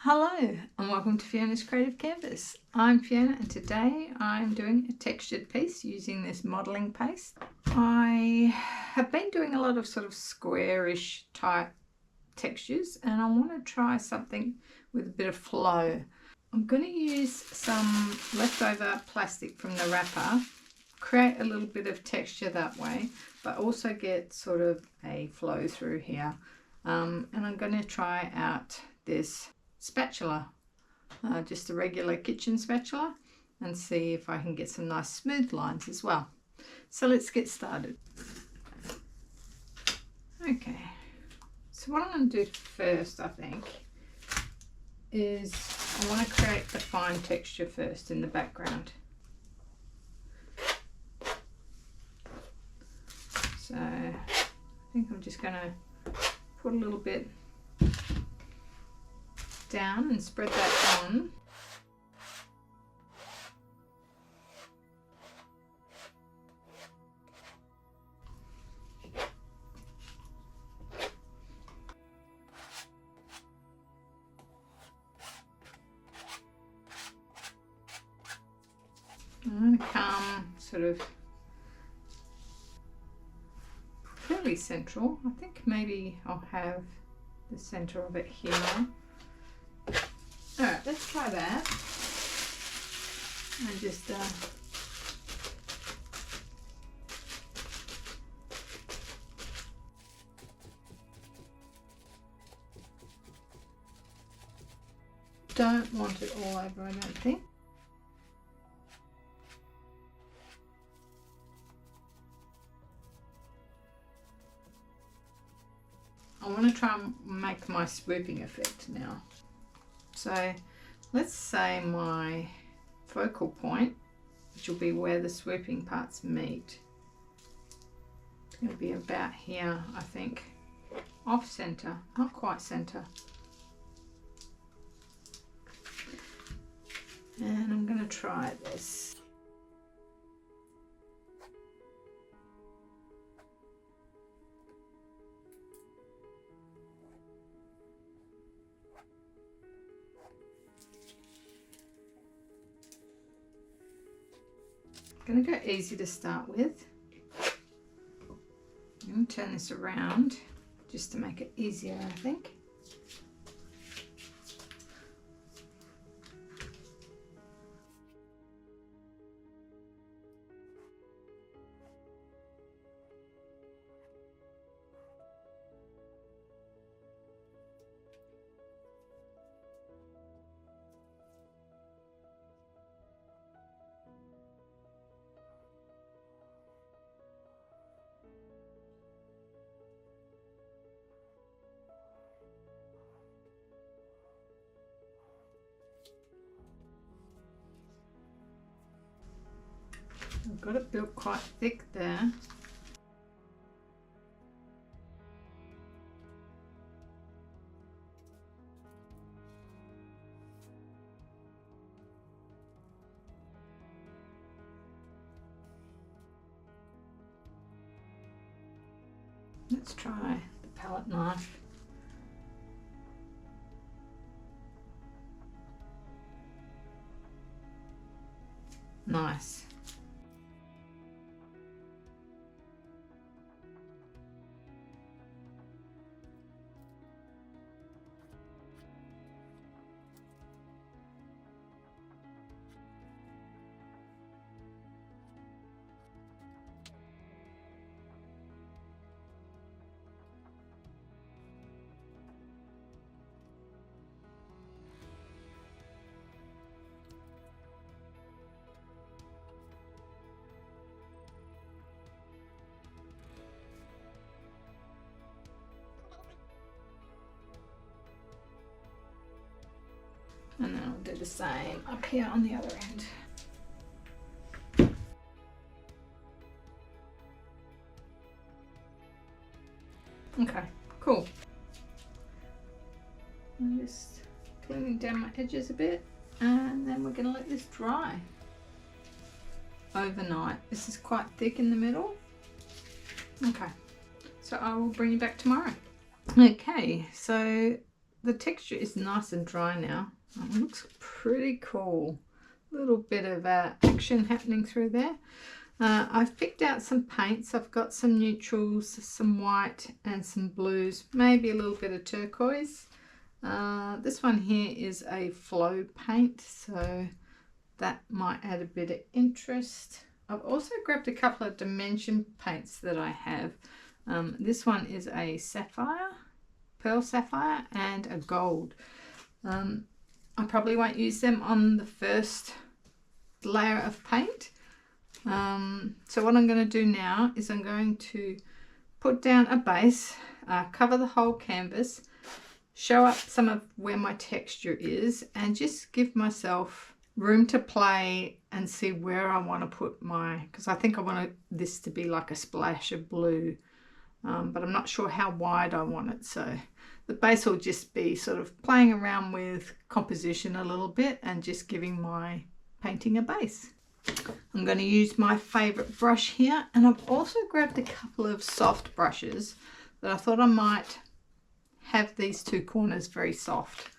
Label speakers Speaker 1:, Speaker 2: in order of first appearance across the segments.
Speaker 1: Hello and welcome to Fiona's Creative Canvas. I'm Fiona and today I'm doing a textured piece using this modelling paste. I have been doing a lot of sort of squarish type textures and I want to try something with a bit of flow. I'm going to use some leftover plastic from the wrapper, create a little bit of texture that way, but also get sort of a flow through here. And I'm going to try out this spatula, just a regular kitchen spatula, and see if I can get some nice smooth lines as well. So let's get started. Okay, so what I'm going to do first, I think, is I want to create the fine texture first in the background. So I think I'm just going to put a little bit down and spread that on. I'm going to come sort of fairly central. I think maybe I'll have the center of it here. Alright, let's try that. And just don't want it all over, I don't think. I want to try and make my swooping effect now. So let's say my focal point, which will be where the swooping parts meet, it's going to be about here, I think. Off center, not quite center. And I'm going to try this. I'm going to go easy to start with. I'm going to turn this around just to make it easier, I think. I've got it built quite thick there. Let's try the palette knife. Nice. And then I'll do the same up here on the other end. Okay, cool. I'm just cleaning down my edges a bit and then we're going to let this dry overnight. This is quite thick in the middle. Okay, so I will bring you back tomorrow. Okay, so the texture is nice and dry now. It looks pretty cool. A little bit of action happening through there. I've picked out some paints. I've got some neutrals, some white and some blues, maybe a little bit of turquoise. This one here is a flow paint, so that might add a bit of interest. I've also grabbed a couple of dimension paints that I have. This one is a sapphire, pearl sapphire, and a gold. I probably won't use them on the first layer of paint. So what I'm going to do now is I'm going to put down a base, cover the whole canvas, show up some of where my texture is, and just give myself room to play and see where I want to put my, because I think I want this to be like a splash of blue, but I'm not sure how wide I want it. So the base will just be sort of playing around with composition a little bit and just giving my painting a base. I'm going to use my favorite brush here, and I've also grabbed a couple of soft brushes that I thought I might have these two corners very soft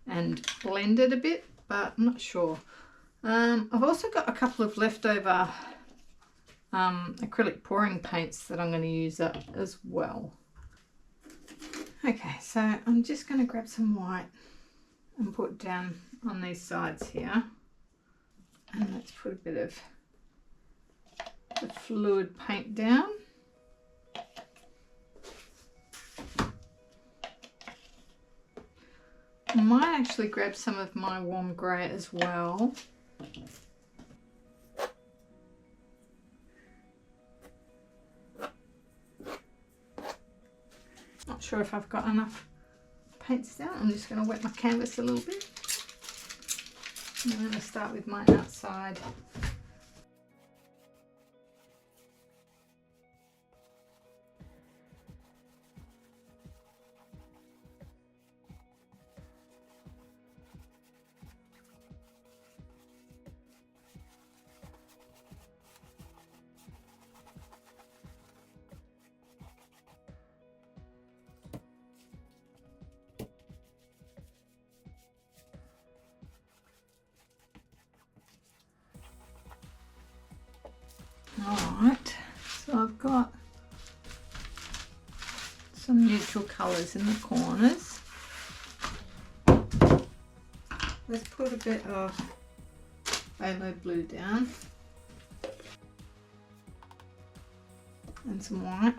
Speaker 1: and blend it a bit, but I'm not sure. I've also got a couple of leftover acrylic pouring paints that I'm going to use up as well. Okay, so I'm just going to grab some white and put down on these sides here. And let's put a bit of the fluid paint down. I might actually grab some of my warm grey as well. Not sure if I've got enough paints down. I'm just going to wet my canvas a little bit. I'm going to start with my outside. Alright, so I've got some neutral colours in the corners. Let's put a bit of phthalo blue down and some white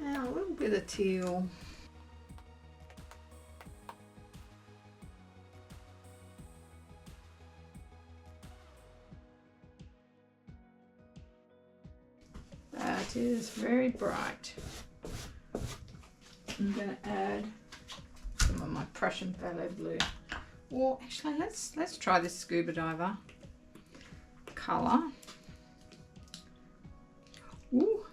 Speaker 1: and a little bit of teal. That is very bright. I'm going to add some of my Prussian phthalo blue. Or actually, let's try this scuba diver colour. Ooh.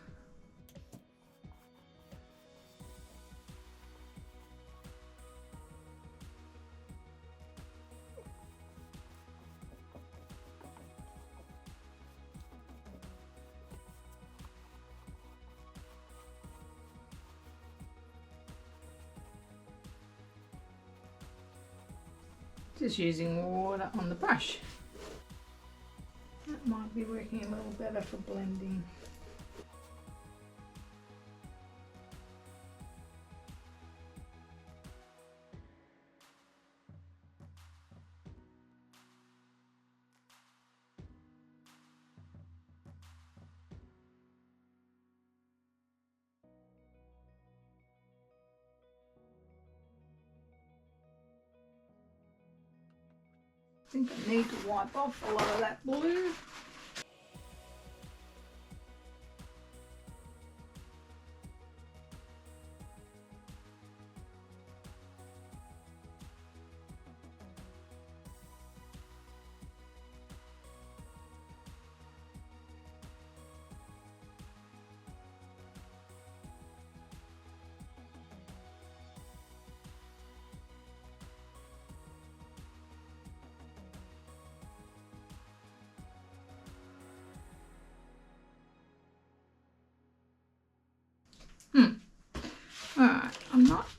Speaker 1: Just using water on the brush. That might be working a little better for blending. I think I need to wipe off a lot of that blue.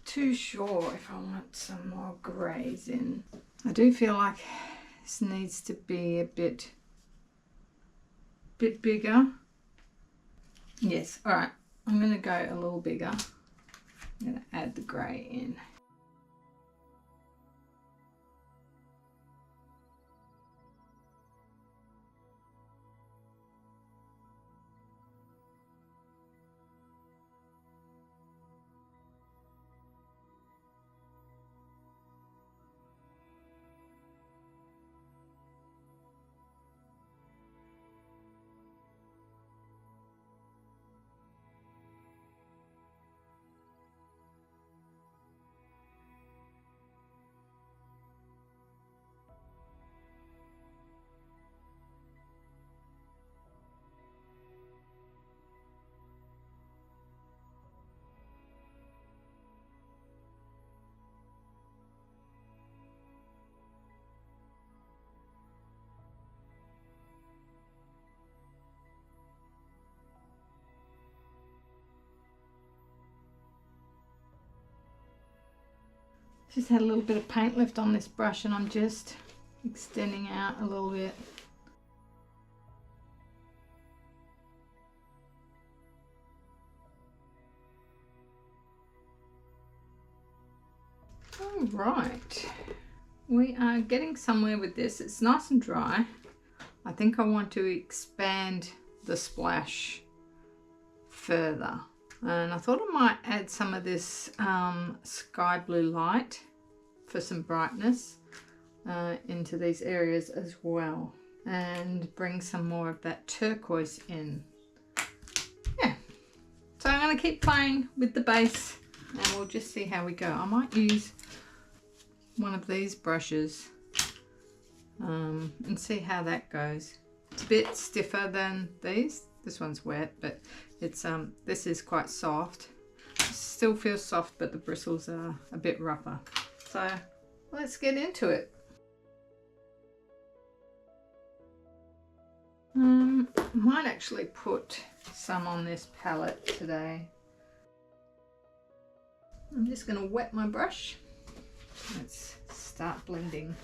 Speaker 1: too sure if I want some more greys in. I do feel like this needs to be a bit bigger. Yes, all right, I'm going to go a little bigger. I'm going to add the grey in. Just had a little bit of paint left on this brush and I'm just extending out a little bit. All right, we are getting somewhere with this. It's nice and dry. I think I want to expand the splash further. And I thought I might add some of this sky blue light for some brightness into these areas as well, and bring some more of that turquoise in. Yeah, so I'm going to keep playing with the base and we'll just see how we go. I might use one of these brushes and see how that goes. It's a bit stiffer than these. This one's wet, but it's this is quite soft. It still feels soft, but the bristles are a bit rougher. So let's get into it. Might actually put some on this palette today. I'm just going to wet my brush. Let's start blending.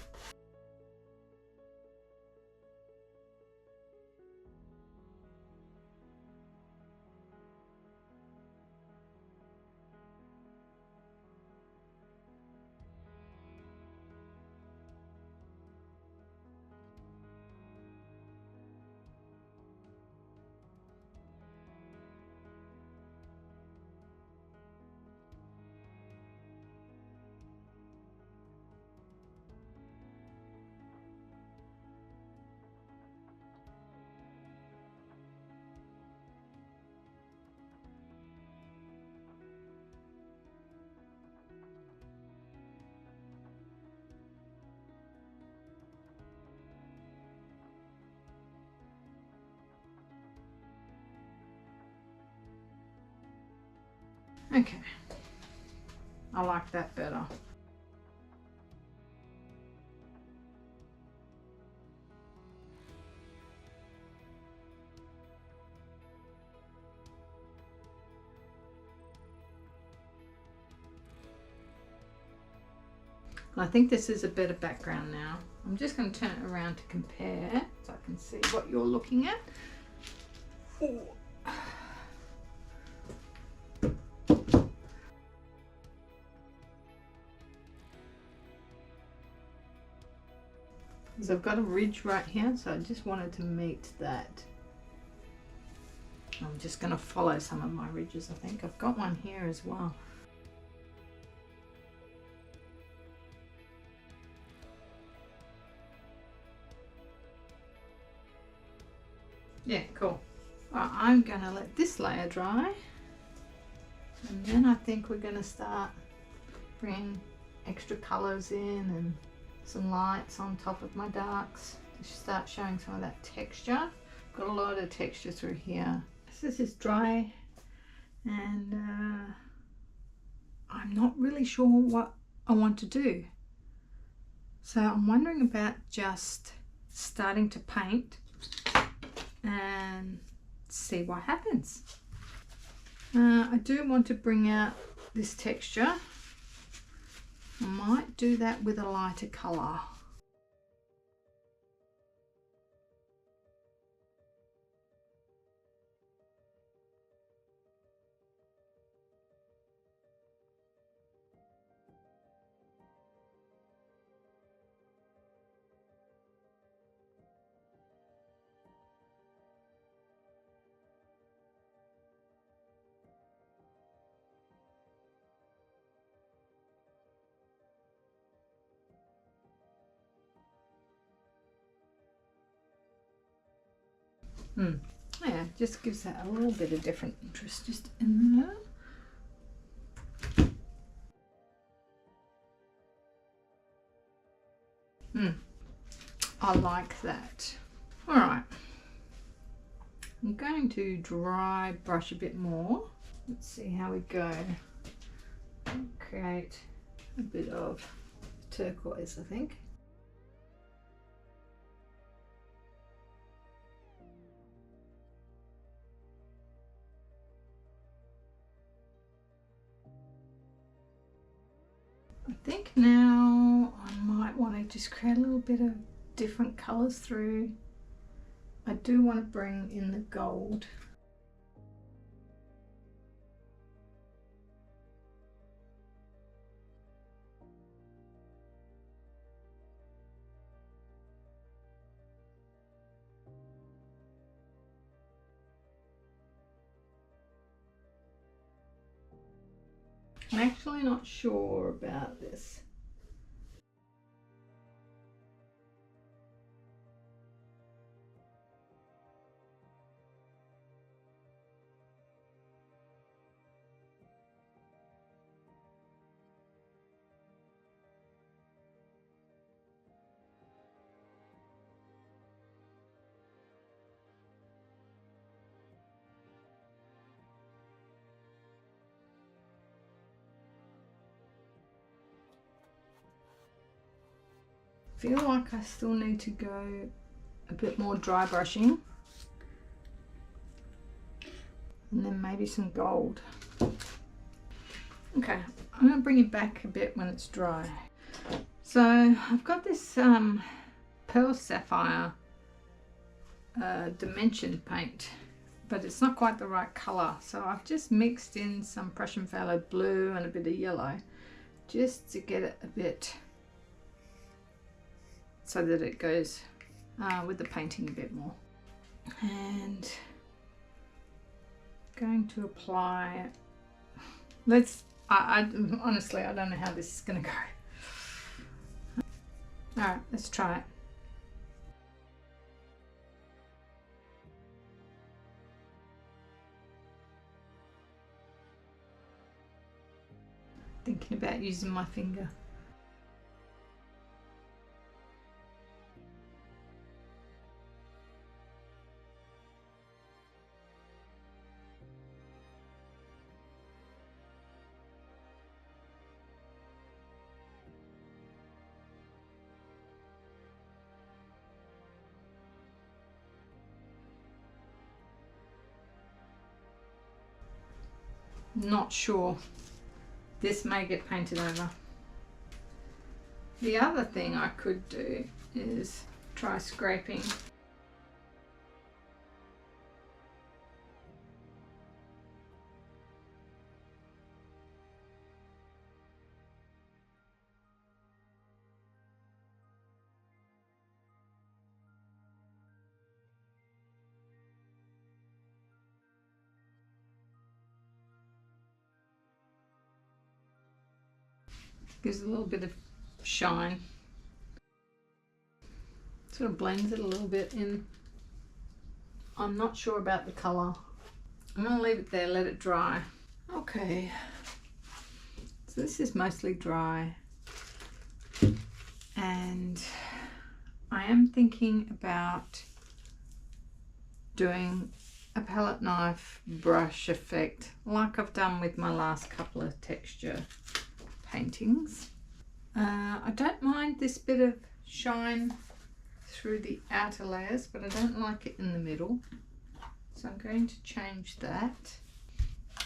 Speaker 1: Okay, I like that better. I think this is a better background now. I'm just going to turn it around to compare so I can see what you're looking at. Ooh. So I've got a ridge right here, so I just wanted to meet that. I'm just going to follow some of my ridges. I think I've got one here as well. Yeah, cool. Right, I'm going to let this layer dry, and then I think we're going to start bringing extra colours in and some lights on top of my darks to start showing some of that texture. Got a lot of texture through here. This is dry, and I'm not really sure what I want to do. So I'm wondering about just starting to paint and see what happens. I do want to bring out this texture I might do that with a lighter colour. Yeah, just gives that a little bit of different interest just in there. I like that. All right, I'm going to dry brush a bit more. Let's see how we go. Create a bit of turquoise, I think. I think now I might want to just create a little bit of different colours through. I do want to bring in the gold. I'm actually not sure about this. Feel like I still need to go a bit more dry brushing, and then maybe some gold. Okay, I'm going to bring it back a bit when it's dry. So I've got this pearl sapphire dimension paint, but it's not quite the right colour, so I've just mixed in some Prussian phthalo blue and a bit of yellow just to get it a bit so that it goes with the painting a bit more. And going to apply, honestly I don't know how this is going to go. Alright, let's try it. Thinking about using my finger. Not sure. This may get painted over. The other thing I could do is try scraping. Gives a little bit of shine. Sort of blends it a little bit in. I'm not sure about the colour. I'm going to leave it there, let it dry. Okay, so this is mostly dry, and I am thinking about doing a palette knife brush effect like I've done with my last couple of texture paintings. I don't mind this bit of shine through the outer layers, but I don't like it in the middle, so I'm going to change that.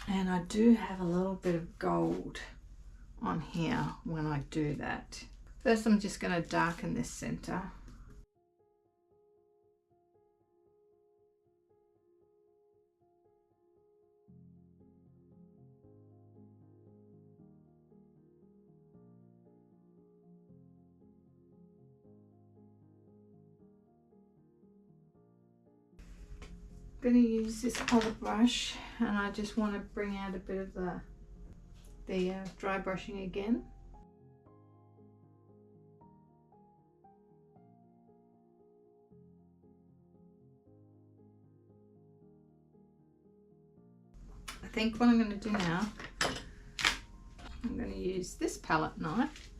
Speaker 1: And I do have a little bit of gold on here when I do that. First I'm just going to darken this center. I'm going to use this other brush, and I just want to bring out a bit of the dry brushing again. I think what I'm going to do now, I'm going to use this palette knife,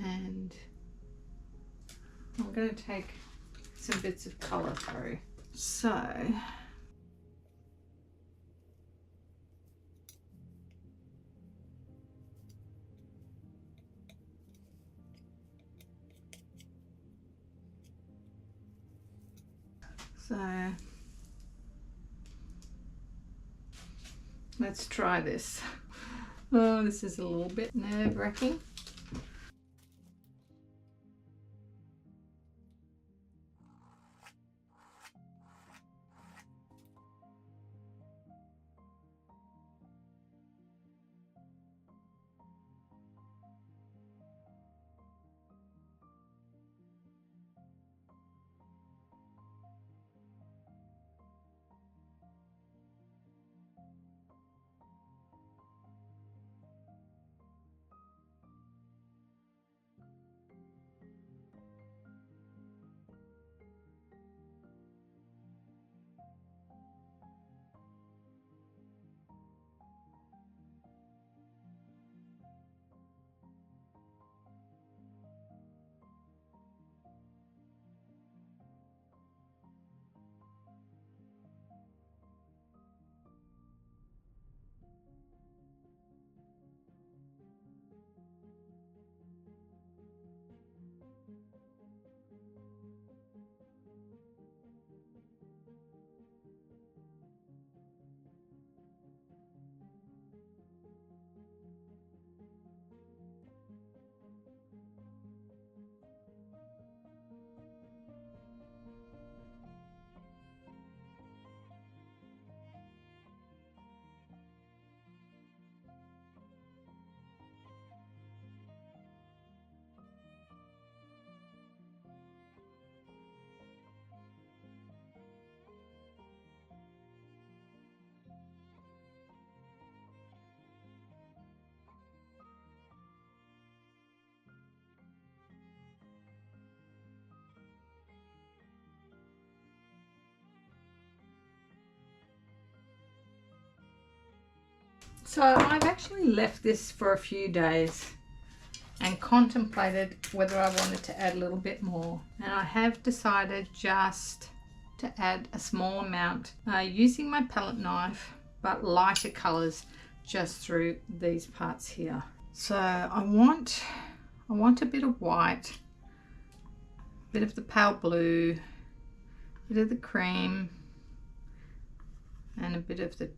Speaker 1: and I'm going to take some bits of colour through. So let's try this. Oh, this is a little bit nerve-wracking. So I've actually left this for a few days and contemplated whether I wanted to add a little bit more, and I have decided just to add a small amount using my palette knife, but lighter colors just through these parts here. So I want a bit of white, a bit of the pale blue, a bit of the cream, and a bit of the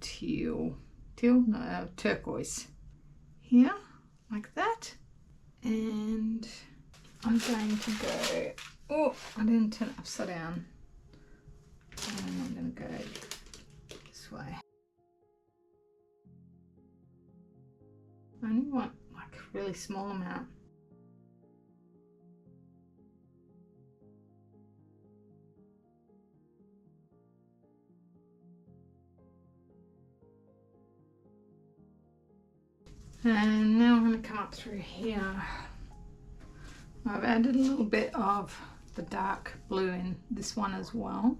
Speaker 1: turquoise here, like that. And I'm going to go, oh, I didn't turn it upside down, and I'm going to go this way. I only want like a really small amount. And now I'm going to come up through here. I've added a little bit of the dark blue in this one as well.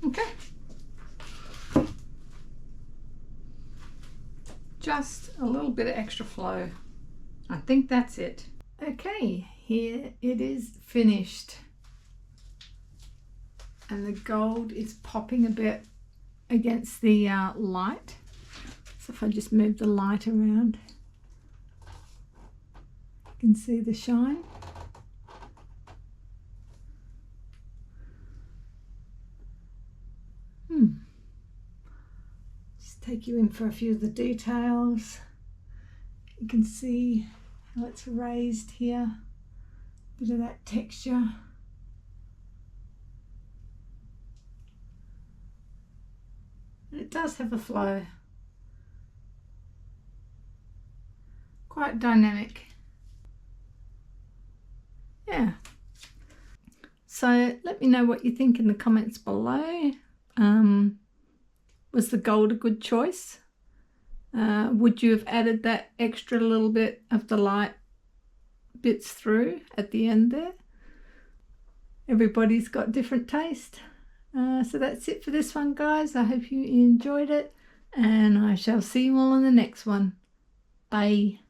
Speaker 1: Okay. Just a little bit of extra flow. I think that's it. Okay, here it is finished. And the gold is popping a bit against the light. I just move the light around. You can see the shine. Just take you in for a few of the details. You can see how it's raised here. Bit of that texture. And it does have a flow. Quite dynamic. Yeah. So let me know what you think in the comments below. Was the gold a good choice? Would you have added that extra little bit of the light bits through at the end there? Everybody's got different taste. So that's it for this one, guys. I hope you enjoyed it, and I shall see you all in the next one. Bye.